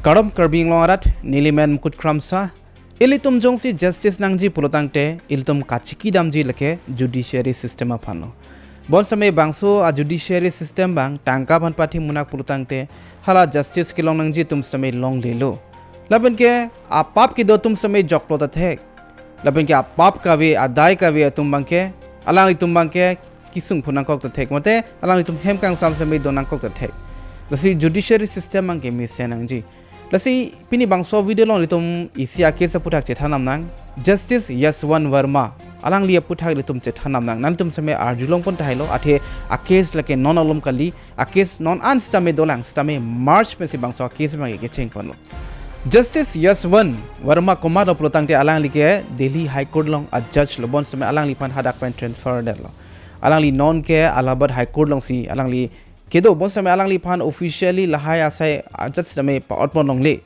Karom Karbi longarat nilimen mukut kramsa ilitum jongsi justice nangji pulotangte ilitum kachiki damji leke judiciary system apano bon samay bangso a judiciary system bang tangka ban pati munak pulotangte hala justice kilong nangji tum samay long lelo laban ke a pap ki do tum samay joklo ta thek laban ke a pap kawe a dai kawe tum bangke alang tum bangke kisung phunang kok ta thek mote alang tum hem kang sam samay donang kok ta thek lasi judiciary system bangke mi senangji lasi pini bangso video long litum isia case Aputhak chethanam nang Justice Yashwant Varma alang li Aputhak litum chethanam nang nan tum same arjulong pon thailo athe a case lake non alum kali a case non an stame dolang stame March pe si bangso case ma ke cheng pon Justice Yashwant Varma komado protangte alang li ke Delhi High Court long a judge lo bon same alang li pan hadak pen transfer delo alang li non ke Allahabad High Court long si alang li kedo bon samay alang li pan officially lahai asai ajat samay paot pon long le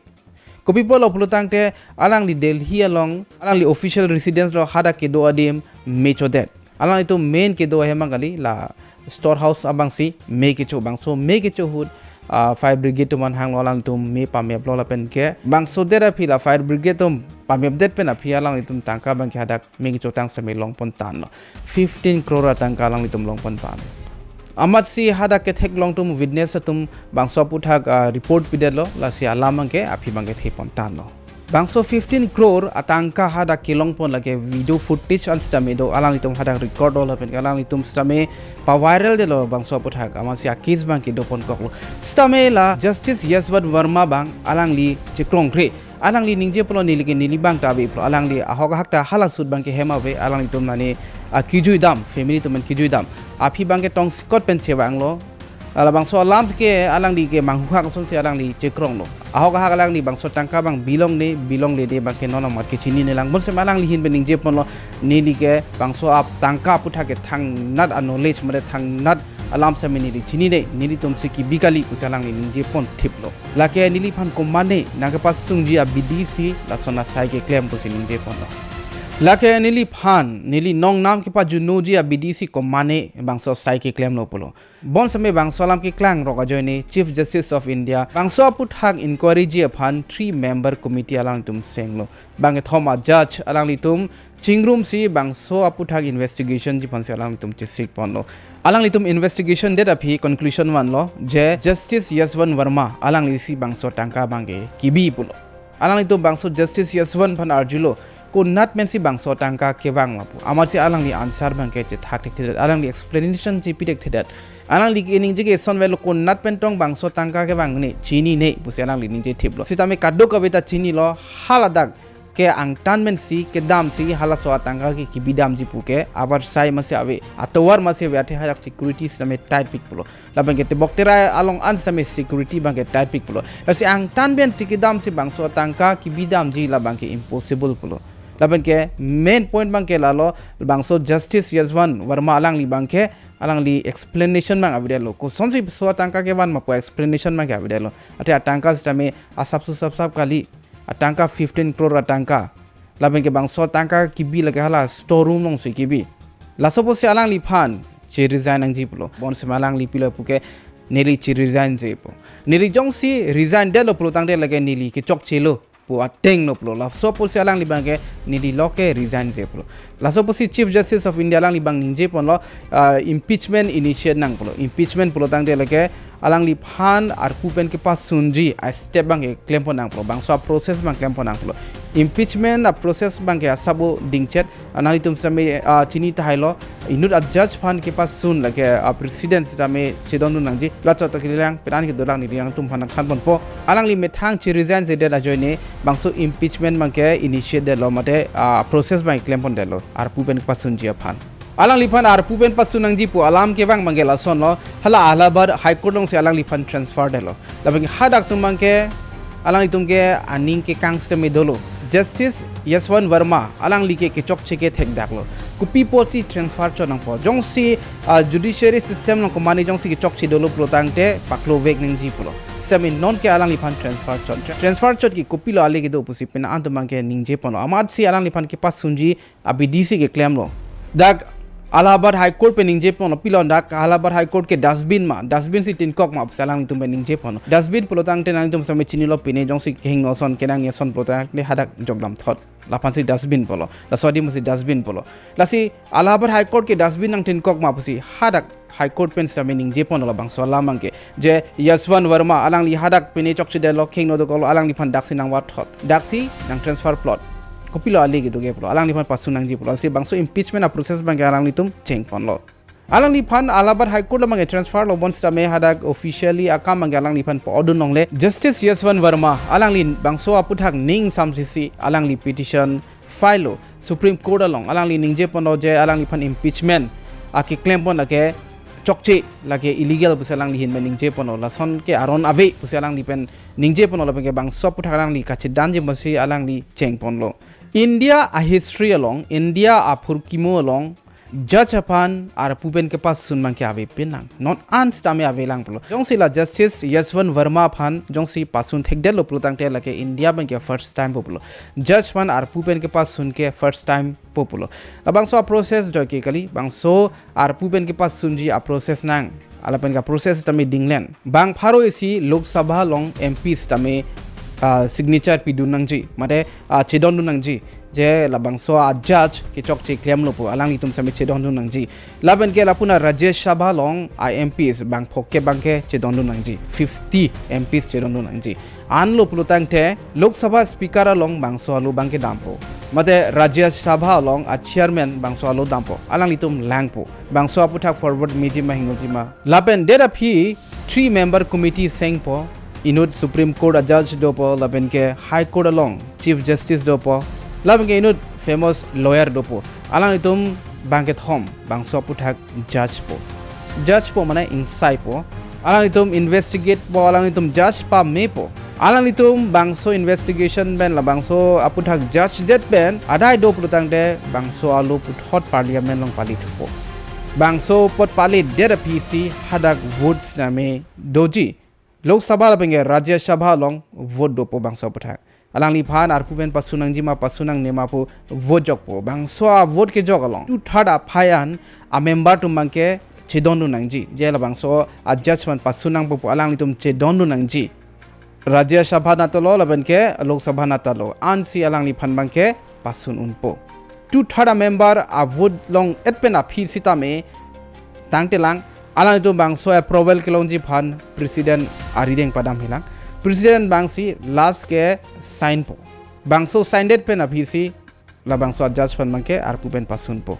ko people of lutangte alang li Delhi along alang li official residence lo hada kedo adim mecho det alang itu main kedo hemangali la storehouse abang si me kecho bang so me kecho hud fire brigade man hang alang tum me pame blola pen ke bang so dera phila fire brigade tum pame update pen aphi alang itum tangka bang ke hadak me kecho tang samay long pon tan 15 crore tangka alang itum long pon pan amat si hada ke thek long tum witness tum bangso Aputhak report pidelo la si alamang ke api bangke thepon tan lo bangso 15 crore atangka hada kilong pon lage video footage an stame do alang itum hada record all pen alang itum stame pa viral de lo bangso Aputhak amat si akis bangke do pon koklo stame la Justice Yashwant Varma bang alang li chikrong kre alang li ningje polo nilike nilibang tabe polo alang li ahoga hakta halasud bangke hemawe alang itum nani kijui dam family tumen kijui dam api bangke tong sikot pen chewanglo ala bangso alam ke alang di ke manghuha kason si alang li chekrong lo ahoga hak alang li bangso tangka bang bilong le de bangke nono mat ke chini ne lang bon se alang li hin bening je pon lo nili ke bangso ap tangka Aputhak ke thang nat a knowledge mare thang nat alam se meni di chini de nili tum se ki bikali usalang li ningje pon thiplo lake nili phan komane nagapas sungji a BDC la sona sai ke claim ko se ningje pon lo lake nili phan nili nong nam ke pa junuji a BDC komane bangso sai ke claim lo polo bon samay bangso alam ke klang roga joine Chief Justice of India bangso Aputhak inquiry ji phan 3 member committee alang tum senglo bange thoma judge alang li tum chingrum si bangso Aputhak investigation ji phan se alang tum chisik ponlo alang li tum investigation det aphi conclusion wan lo je Justice Yashwant Varma alang li si bangso tangka bange kibi pulo alang li tum bangso Justice Yashwant phan arjulo ko nat men si bangso tangka ke bang mapu amar si alang li answer bangke che thak thik alang li explanation ji pitek thidat alang li ening jige son velo ko nat pen tong bangso tangka ke bang ne chini ne pusi alang li ninje thiplo sitame kaddo kavita chini lo haladak ke angtan men si ke dam si hala so tangka ki bidam ji puke abar sai mase ave atowar mase wate hajak security same tight pick pulo labang ke te boktera along an same security bangke tight pick pulo si angtan ben si ke dam si bangso tangka ki bidam ji labang ke impossible pulo laban ke main point bangke lalo bangso Justice Yashwant Varma alang li bangke alang li explanation mang abidelo ko sonsi so tangka ke ban mapo explanation mang abidelo ate atangka system asap sab kali atangka 15 crore atangka laban ke bangso tangka kibi lage hala store room long se kibi laso posi alang li phan che resign ang jiplo bon se malang li pilo puke nili che resign jepo nili jongsi resign de lo plo tangde lage nili ke chok chelo pu ateng no plo la so posi alang li bangke nili loke resign jeplo la so posi Chief Justice of India alang li bang ninje pon lo impeachment initiate nang plo impeachment plo tangde lage alang li phan ar kupen ke pas sunji a step bang ke claim pon nang plo bang so process bang claim pon nang plo impeachment a process bang ke sabo dingchet anali tum same chini thailo inut a judge phan ke pas sun lage president same chedon nang ji la chot ke lang peran ke dolang ni yang tum phan khan pon po alang li methang chi resign je da joine bang so impeachment bang ke initiate de lo mate process bang claim pon de lo ar pupen ke pas sun ji phan alang liphan ar pupen pasunang ji pu alam ke bang mangela son lo hala Allahabad High Court long se alang liphan transfer de lo labang hadak tum mangke alang itum ke aning ke kang se medolo Justice Yashwant Varma alang like ke chok cheke thek daklo kupi posi transfer chonang po jongsi judiciary system long komani jongsi ke chok chidolo protangte paklo vek ning ji pulo system non ke alang liphan transfer chot ki kupi lo ale ke do pusi pena antum mangke ning je pono amad si alang liphan ke pas sunji abdc ke claim lo dak Allahabad High Court pe ningje pono pilon dak Allahabad High Court ke dustbin si tin kok ma salang tum pe ningje pono dustbin polotang te nang tum same chini lo pine jong si kehing no son kenang ye son polotang le hadak jogdam thot la pan si dustbin polo la sodi musi dustbin polo la si Allahabad High Court ke dustbin nang tin kok ma pusi hadak High Court pen same ningje pono la bang so lamang ke je Yashwant Varma alang li hadak pine chok chide lo king no do kolo alang li pan daksi nang wat thot daksi nang transfer plot kopilo ali gitu ge polo alang li pan pasun nang ji polo si bangso impeachment a process bang alang li tum cheng pon lo alang li pan Allahabad High Court lamang transfer lo bon sta me hadak officially akam bang alang li pan po odun nong le Justice Yashwant Varma alang li bangso Aputhak ning samsisi alang li petition file lo Supreme Court along alang li ningje pon lo je alang li pan impeachment aki claim pon lage chokche lage illegal busalang li hin ningje pon lo lason ke aron ave busalang li pen ningje pon lo bang bangso Aputhak alang li kache danje mosi alang li cheng pon lo India a history along India a purkimo along judge upon ar puben ke pas sun mang ke ave pinang not ans tame ave lang polo jong sila Justice Yashwant Varma phan jong si pasun thekdel lo plutang te lake India bang ke first time popolo judge phan ar puben ke pas sun ke first time popolo abang so process do ke kali bang so ar puben ke pas sun ji a process nang alapen ka process tame dinglen bang pharo isi Lok Sabha long MPs tame signature pi dunang ji mate chedon dunang ji je labang so a judge ki chok chi claim lo po alang itum sami chedon dunang ji laban ke lapuna Rajya Sabha long IMPs bang phokke bang ke chedon dunang ji 50 MPs chedon dunang ji an lo plutang the Lok Sabha speaker long bang so lo bang ke dampo mate Rajya Sabha long a chairman bang so lo dampo alang itum langpo bang so Aputhak forward meji ma hingoji ma laben dera phi 3 member committee sengpo inut Supreme Court a judge dopo laben ke High Court along Chief Justice dopo laben ke inut famous lawyer dopo alang itum bangket home bangso Aputhak judge po mana insai po alang itum investigate po alang itum judge pa me po alang itum bangso investigation ben la bangso Aputhak judge det ben adai do plutang de bangso alu puthot parliament long palit po bangso pot palit det PC hadak votes name doji Lok Sabha lapenge Rajya Sabha long vote do po bangso Aputhak alang li phan ar puben pasunang jima pasunang nema po vote jok po bangso a vote ke jok along 2/3 a phayan a member tum bangke chedon nang ji je la bangso a judgment pasunang po alang li tum chedon nang ji Rajya Sabha na to lo labenke Lok Sabha na ta lo an si alang li phan bangke pasun unpo 2/3 a member a vote long etpen a phi sita me tangtelang alang itu bangso approval kelongji phan president arideng padam hilang president bangsi last ke sign po bangso signed it pen abhisi la bangso judge phan mangke arpu pen pasun po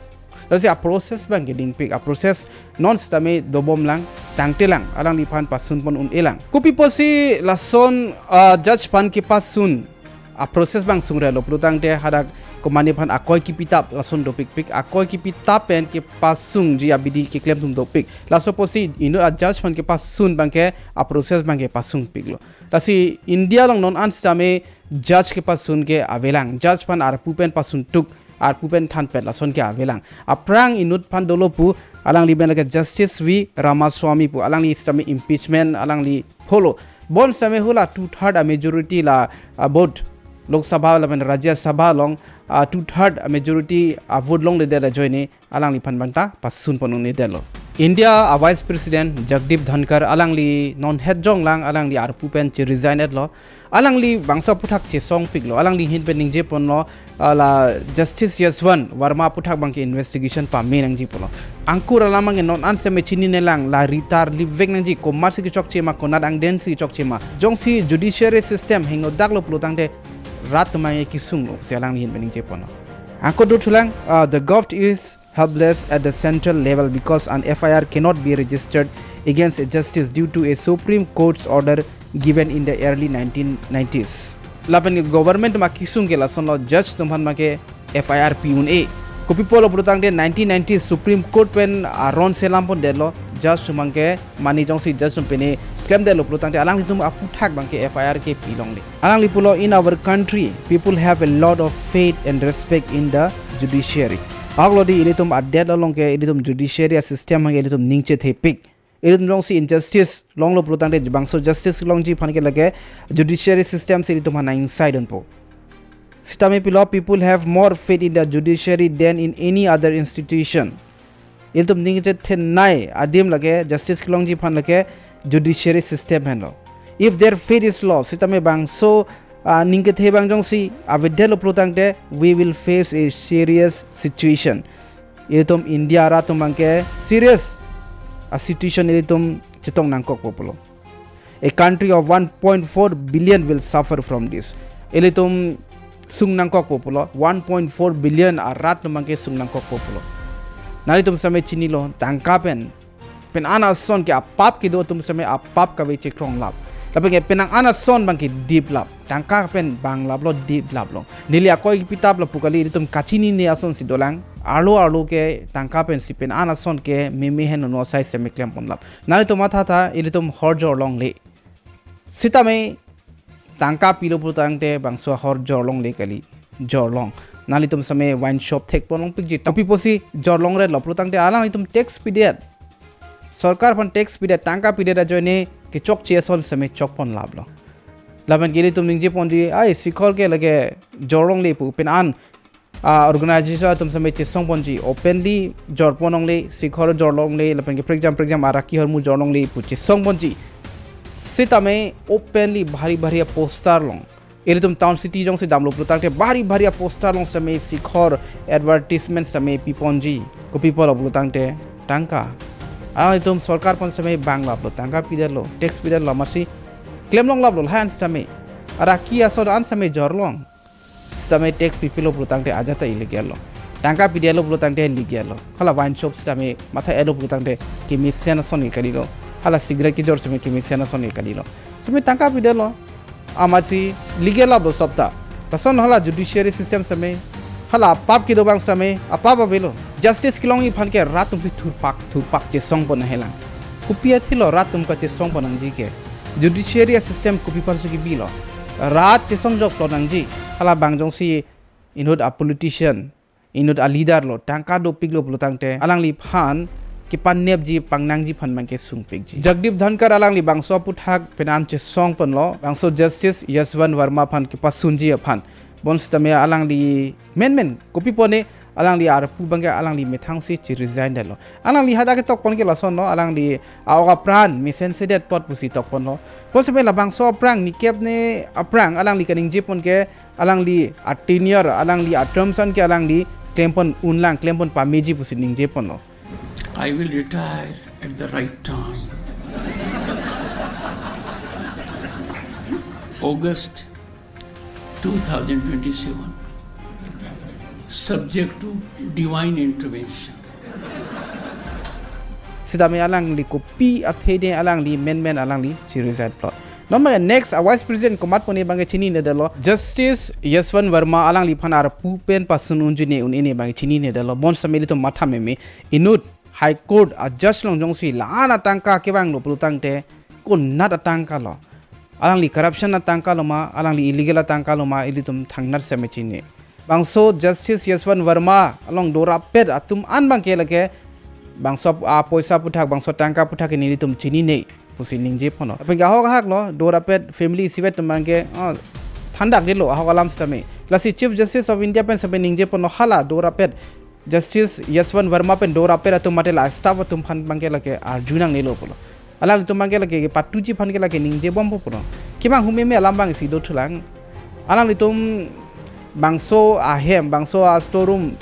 rasi a process bang geding pick a process non stame dobom lang tangtelang alang li phan pasun pon un elang kupi posi lason judge phan ke pasun a process bang sungre lo plutang te hadak komani phan akoi ki pitap lason do pik akoi ki pitap pen ke pasung ji abidi ke claim tum do pik laso posi ino a judge phan ke pasun bang ke a process bang ke pasung pik lo tasi India long non ans tame judge ke pasun ke avelang judge phan ar pupen pasun tuk ar pupen than pet lason ke avelang aprang inut phan dolo pu alang li ben ke Justice V Ramaswamy pu alang li tame impeachment alang li holo bon same hula 2/3 a majority la vote Lok Sabha laben Rajya Sabha long 2/3 majority vote long le de joine alang li phan banta pasun ponung ne delo India a vice president Jagdeep Dhankar alang li non head jong lang alang li ar pupen che resigned lo alang li bangso Aputhak che song pik lo alang li hin pen ning je pon lo la Justice Yashwant Varma Aputhak bang ke investigation pa me nang ji pon lo angkur alamang non an se me chini ne lang la ritar livek nang ji komar si ki chok che ma konat ang den si chok che ma jong si judiciary system hingo dak lo plutang de rat mai ki sung lo se alang li hin pen ning je pon lo angko do thulang the govt is helpless at the central level because an FIR cannot be registered against a justice due to a Supreme Court's order given in the early 1990s. Lapan government ma kisung ke lason lo judge tumhan ma ke FIR piun a kopi polo brutang de 1990s Supreme Court pen aron selam pon de lo judge tumang ke mani jong si judge pene claim de lo brutang de alang tum Aputhak bang ke FIR ke pilong de alang lipulo in our country people have a lot of faith and respect in the judiciary. Aglodi ilitum adet long ke ilitum judiciary system hang ilitum ningche the pick ilitum long si injustice long lo prutang de bangso justice long ji phan ke lage judiciary system se ilitum hana inside on po sitame pilo people have more faith in the judiciary than in any other institution il tum ning je the nai adim lage justice kilong ji phan lage judiciary system hen lo if their fate is lost sitame bang so ning ke the bang jong si avidel protang de we will face a serious situation il tum india ra tum bang ke serious a situation il tum chitong nang kok populo a country of 1.4 billion will suffer from this il tum sung nang kok populo 1.4 billion a rat tum bang ke sung nang kok populo nari tum samay chini lo tangka pen ana son ke apap ki do tum samay apap ka ve chekrong lap lapeng ke penang ana son bang ki deep lap tangka pen bang lap lo deep lap lo nili akoi pitap lo pukali tum kachini ne ason si dolang arlo ke tangka pen si pen ana son ke meme hen no sai se meklem pon lap nari tum atha tha ili tum horjor long le sitame tangka pilo putang te bang so horjor long le kali jorlong nali tum same wine shop thek ponong pik ji tapi posi jorlong re lopro tang te alang itum tax period sarkar pon tax period tangka period a joine ke chok che son same chok pon lab lo laban geli tum ningje pon ji ai sikhol ke lage jorlong le pu pen an organization tum same che song pon ji openly jor ponong le sikhor jorlong le laban ke for example araki hor mu jorlong le pu che song pon ji sitame openly bhari poster long ili tum town city jong se damlo protang te bari poster long same sikhor advertisement same piponji ko people of protang te tangka tum sarkar pon same bangla lo tangka pidelo tax pidelo masi claim long lab lo han same ara ki asor an same jorlong same tax people of protang te ajata illegal lo tangka pidelo protang te illegal lo khala wine shop same matha elo protang te kimi sena soni kalilo hala cigarette ki jor same kimi sena soni kalilo same tangka pidelo amasi legal abo sabta pason hala judiciary system same hala pap ki dobang same apap abelo justice kilong i phanke ratum fi thurpak che song pon helang kupia thilo ratum ka che song pon angji ke judiciary system kupi par sugi bilo rat che song jok plon angji hala bangjong si inod a politician inod a leader lo tangka do piglo plotangte alang li phan ki panneb ji pangnang ji phan mangke sungpik ji jagdip dhankar alang li bangso Aputhak penan che song pon lo bangso justice Yashwant Varma phan ki pasun ji phan bons tame alang li men kopi pone alang li ar pu bangke alang li methang si chi resign dalo alang li hada ke tok pon ke lason no alang li awa pran mi sensitive pot pusi tok pon lo bons me la bangso prang ni kep ne aprang alang li kaning ji pon ke alang li a tenure alang li a terms an ke alang li claim pon unlang claim pon pameji pusi ning je pon lo I will retire at the right time. August 2027. Subject to divine intervention. Sidame alang li kopi athede alang li men alang li chi resign plot. Number next a vice president komat pone bange chini ne dalo justice Yashwant Varma alang li phanar pu pen pasun unjune unene bange chini ne dalo bon sameli to matha meme inut high court a judge long jong si lana tangka ke bang lo plutang te ko nat tangka lo alang li corruption na tangka lo ma alang li illegal tangka lo ma ili tum thangnar se mechine bangso justice Yashwant Varma along dora pet atum an bang ke lage bangso a poisa Aputhak bangso tangka Aputhak ni tum chini ne pusi ningje phono apeng ga hok lo dora pet family sivet mangke thandak dilo ahok alam stame lasi chief justice of India pen sabe ningje phono hala dora pet justice Yashwant Varma pen dora pet atum matela staff atum phan bangke lage arjunang nilo polo alam tum bangke lage patuji phan ke lage ningje bombo polo kimang hume me alam bang si do thulang alam litum bangso Ahem bangso a storeroom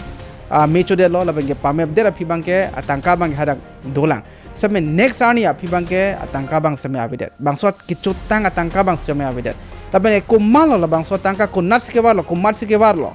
mecho de lo labenge pamep de rapi bangke atangka bang hadak dolang same next ani api bangke atangka bang same abidet bangso kichutang atangka bang same abidet tabene ko malo la bangso tangka ko nats ke warlo ko mats ke warlo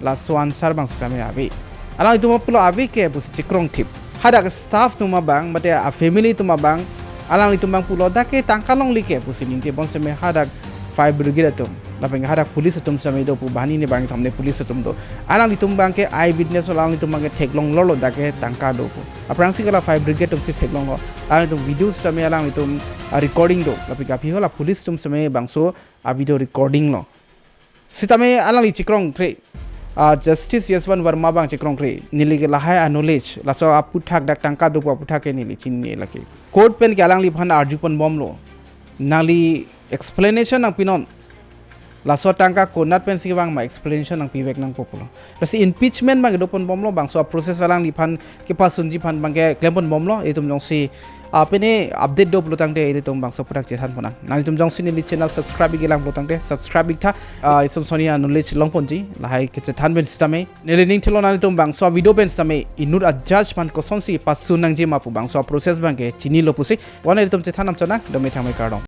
la swan sar bang same abi ala itu mapulo abi ke busi cikrong tip hadak staff tu mabang mate a family tu mabang alang itu bang pulo dake tangka long like busi ningke bon same hadak 5 brigade tum lapeng hadak police tum same do pu bani ne bang thamne police tum do alang itu bang ke eye witness alang itu bang ke theklong lolo dake tangka do pu aprang sikala 5 brigade tum si theklong lo alang itu videos same alang itu recording do lapika phi hola police tum same bangso a video recording lo sitame alang li cikrong tre justice Yashwant Varma bang cikrong tre nili ke lahai knowledge laso Aputhak dak tangka do Aputhak ke nili chinni laki court pen ke alang li phan arjupon bom lo nali explanation ang pinon Laso tangka konat pen si bang ma explanation nang pivek nang populo. Rasi impeachment bang dopon bomlo bang so proses alang di pan ke pasun ji pan bang ke klempon bomlo itum jong si apa ni update do pelutang de itum bang so produk jetan ponang. Nang itum jong si ni channel subscribe gilang pelutang de subscribe ta itum sonia knowledge longpon ji lahai ke jetan ben sistame nelining thelo nang itum bang so video ben sistame inur a judge pan ko son si pasun nang ji ma pu bang so proses bang ke chini lo pusi wana itum jetan nam chona do me thamai kardong.